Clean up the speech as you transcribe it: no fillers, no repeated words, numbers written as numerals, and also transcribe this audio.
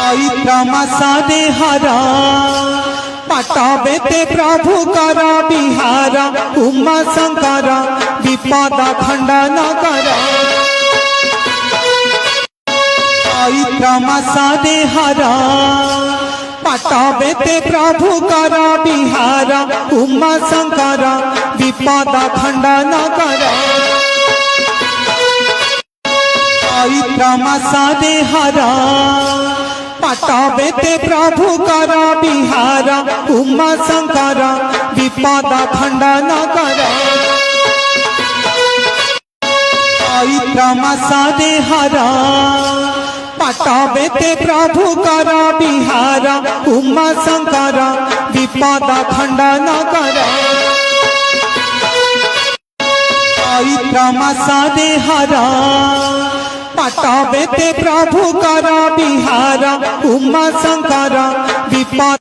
चैत्र मासरे हरा पाटबेते प्रभु कर बिहार उमा शंकर विपद खंडन कर। चैत्र मासरे हरा पाटबेते प्रभु कर बिहार उमा शंकर विपद खंडन कर। चैत्र मासरे हरा पाटबेते प्रभु कर बिहार उमा शंकर विपद खंडन कर। चैत्र मासरे हरा पाटबेते प्रभु कर बिहार उमा शंकर विपद खंडन कर। चैत्र मासरे हरा पाटबेते प्रभु कर बिहार उमा शंकर